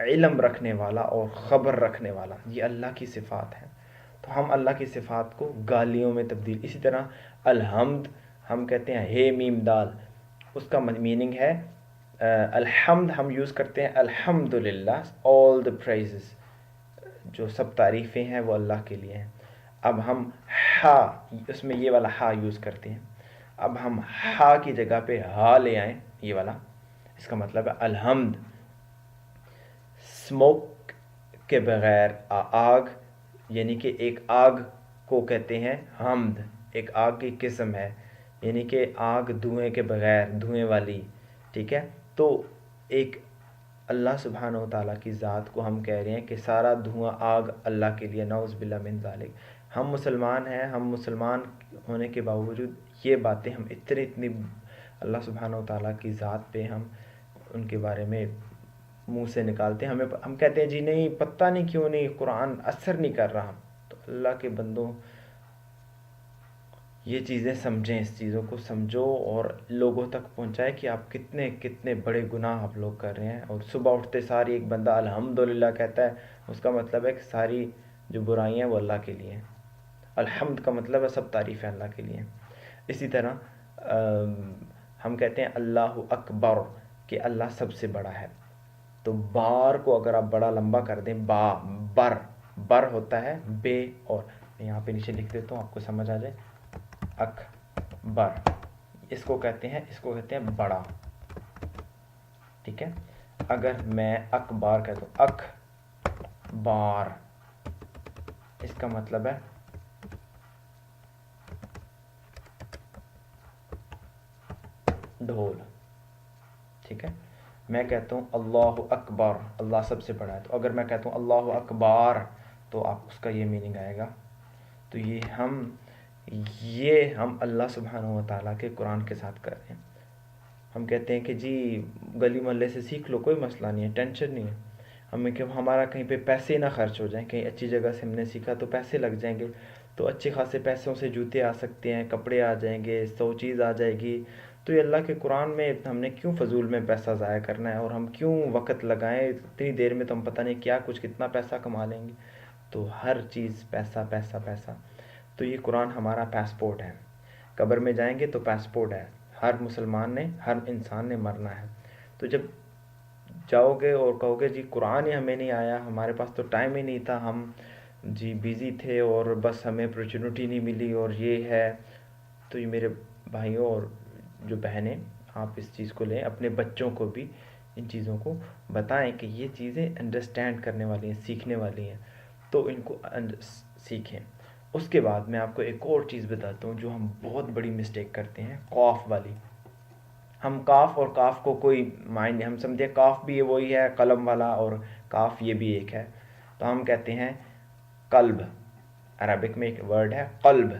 علم رکھنے والا اور خبر رکھنے والا، یہ اللہ کی صفات ہیں. تو ہم اللہ کی صفات کو گالیوں میں تبدیل. اسی طرح الحمد ہم کہتے ہیں ہے میم دال، اس کا میننگ ہے الحمد. ہم یوز کرتے ہیں الحمد للہ، آل دا پرائزز، جو سب تعریفیں ہیں وہ اللہ کے لیے ہیں. اب ہم ہا، اس میں یہ والا ہا یوز کرتے ہیں. اب ہم ہا کی جگہ پہ ہا لے آئیں، یہ والا، اس کا مطلب ہے الحمد. اسموک کے بغیر آگ، یعنی کہ ایک آگ کو کہتے ہیں حمد، ایک آگ کی قسم ہے، یعنی کہ آگ دھوئیں کے بغیر، دھوئیں والی. ٹھیک ہے، تو ایک اللہ سبحانہ و تعالیٰ کی ذات کو ہم کہہ رہے ہیں کہ سارا دھواں آگ اللہ کے لیے، نعوذ باللہ من ذالک. ہم مسلمان ہیں، ہم مسلمان ہونے کے باوجود یہ باتیں ہم اتنی اللہ سبحانہ و تعالیٰ کی ذات پہ ہم ان کے بارے میں منہ سے نکالتے ہیں. ہم کہتے ہیں جی نہیں، پتہ نہیں کیوں نہیں قرآن اثر نہیں کر رہا. تو اللہ کے بندوں، یہ چیزیں سمجھیں، اس چیزوں کو سمجھو اور لوگوں تک پہنچائے کہ آپ کتنے کتنے بڑے گناہ آپ لوگ کر رہے ہیں. اور صبح اٹھتے ساری ایک بندہ الحمدللہ کہتا ہے، اس کا مطلب ہے کہ ساری جو برائیاں ہیں وہ اللہ کے لیے ہیں. الحمد کا مطلب ہے سب تعریفیں اللہ کے لیے ہیں. اسی طرح ہم کہتے ہیں اللہ اکبر، کہ اللہ سب سے بڑا ہے. تو بار کو اگر آپ بڑا لمبا کر دیں، با بر، بر ہوتا ہے بے، اور میں یہاں پہ نیچے لکھ دیتا ہوں آپ کو سمجھ آ جائے. اکبر، اس کو کہتے ہیں بڑا. ٹھیک ہے، اگر میں اکبار کہتا ہوں، اک بار، اس کا مطلب ہے ڈھول. ٹھیک ہے، میں کہتا ہوں اللہ اکبر، اللہ سب سے بڑا ہے. تو اگر میں کہتا ہوں اللہ اکبار، تو آپ اس کا یہ میننگ آئے گا. تو یہ ہم اللہ سبحانہ و تعالیٰ کے قرآن کے ساتھ کر رہے ہیں. ہم کہتے ہیں کہ جی گلی محلے سے سیکھ لو، کوئی مسئلہ نہیں ہے، ٹینشن نہیں ہے. ہمیں کہ ہمارا کہیں پہ پیسے نہ خرچ ہو جائیں، کہیں اچھی جگہ سے ہم نے سیکھا تو پیسے لگ جائیں گے، تو اچھے خاصے پیسوں سے جوتے آ سکتے ہیں، کپڑے آ جائیں گے، 100 چیز آ جائے گی. تو یہ اللہ کے قرآن میں ہم نے کیوں فضول میں پیسہ ضائع کرنا ہے، اور ہم کیوں وقت لگائیں اتنی دیر میں، تو ہم پتہ نہیں کیا کتنا پیسہ کما لیں گے. تو ہر چیز پیسہ پیسہ پیسہ. تو یہ قرآن ہمارا پاسپورٹ ہے. قبر میں جائیں گے تو پاسپورٹ ہے، ہر مسلمان نے، ہر انسان نے مرنا ہے. تو جب جاؤ گے اور کہو گے جی قرآن ہی ہمیں نہیں آیا، ہمارے پاس تو ٹائم ہی نہیں تھا، ہم جی بیزی تھے اور بس ہمیں اپرچونٹی نہیں ملی اور یہ ہے. تو یہ میرے بھائیوں اور جو بہنیں، آپ اس چیز کو لیں، اپنے بچوں کو بھی ان چیزوں کو بتائیں کہ یہ چیزیں انڈرسٹینڈ کرنے والی ہیں، سیکھنے والی ہیں. تو ان کو سیکھیں. اس کے بعد میں آپ کو ایک اور چیز بتاتا ہوں جو ہم بہت بڑی مسٹیک کرتے ہیں، قاف والی. ہم کاف اور کاف کو کوئی مائنڈ نہیں، ہم سمجھے کاف بھی وہی ہے قلم والا، اور کاف یہ بھی ایک ہے. تو ہم کہتے ہیں قلب، عربک میں ایک ورڈ ہے قلب.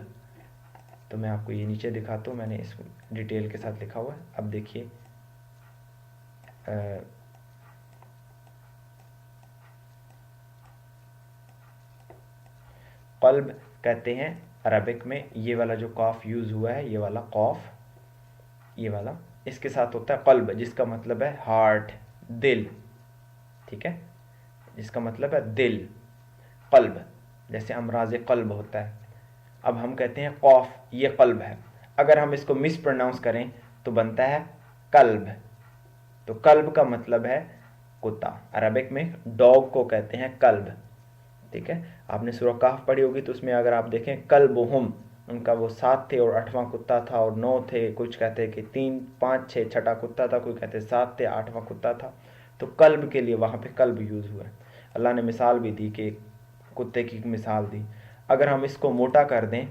تو میں آپ کو یہ نیچے دکھاتا ہوں، میں نے اس ڈیٹیل کے ساتھ لکھا ہوا ہے. اب دیکھیے، قلب کہتے ہیں عربک میں، یہ والا جو قاف یوز ہوا ہے، یہ والا قاف، یہ والا اس کے ساتھ ہوتا ہے قلب، جس کا مطلب ہے ہارٹ، دل. ٹھیک ہے، جس کا مطلب ہے دل، قلب، جیسے امراض قلب ہوتا ہے. اب ہم کہتے ہیں قاف، یہ قلب ہے. اگر ہم اس کو مس پروناؤنس کریں تو بنتا ہے قلب. تو قلب کا مطلب ہے کتا. عربک میں ڈاگ کو کہتے ہیں قلب. ٹھیک ہے، آپ نے سورہ کہف پڑھی ہوگی، تو اس میں اگر آپ دیکھیں قلبہم، ان کا وہ 7 تھے اور 8واں کتا تھا، اور 9 تھے، کچھ کہتے کہ 3 5 6 چھٹا کتا تھا، کوئی کہتے 7 تھے، 8واں کتا تھا. تو قلب کے لیے وہاں پہ قلب یوز ہوا ہے. اللہ نے مثال بھی دی کہ کتے کی مثال دی. اگر ہم اس کو موٹا کر دیں،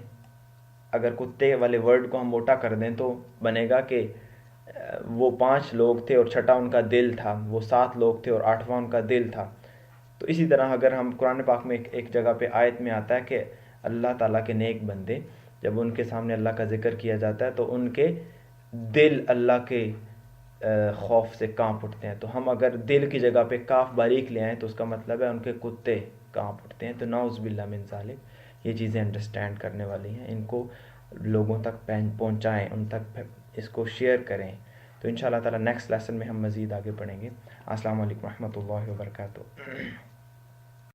اگر کتے والے ورڈ کو ہم موٹا کر دیں تو بنے گا کہ وہ 5 لوگ تھے اور چھٹا ان کا دل تھا، وہ 7 لوگ تھے اور 8واں ان کا دل تھا. تو اسی طرح اگر ہم قرآن پاک میں ایک جگہ پہ آیت میں آتا ہے کہ اللہ تعالیٰ کے نیک بندے، جب ان کے سامنے اللہ کا ذکر کیا جاتا ہے تو ان کے دل اللہ کے خوف سے کانپ اٹھتے ہیں. تو ہم اگر دل کی جگہ پہ کاف باریک لے آئیں تو اس کا مطلب ہے ان کے کتے کانپ اٹھتے ہیں. تو نعوذ باللہ من ذالک. یہ چیزیں انڈرسٹینڈ کرنے والی ہیں، ان کو لوگوں تک پہنچائیں، ان تک اس کو شیئر کریں. تو انشاءاللہ تعالی نیکسٹ لیسن میں ہم مزید آگے پڑھیں گے. السلام علیکم ورحمۃ اللہ وبرکاتہ.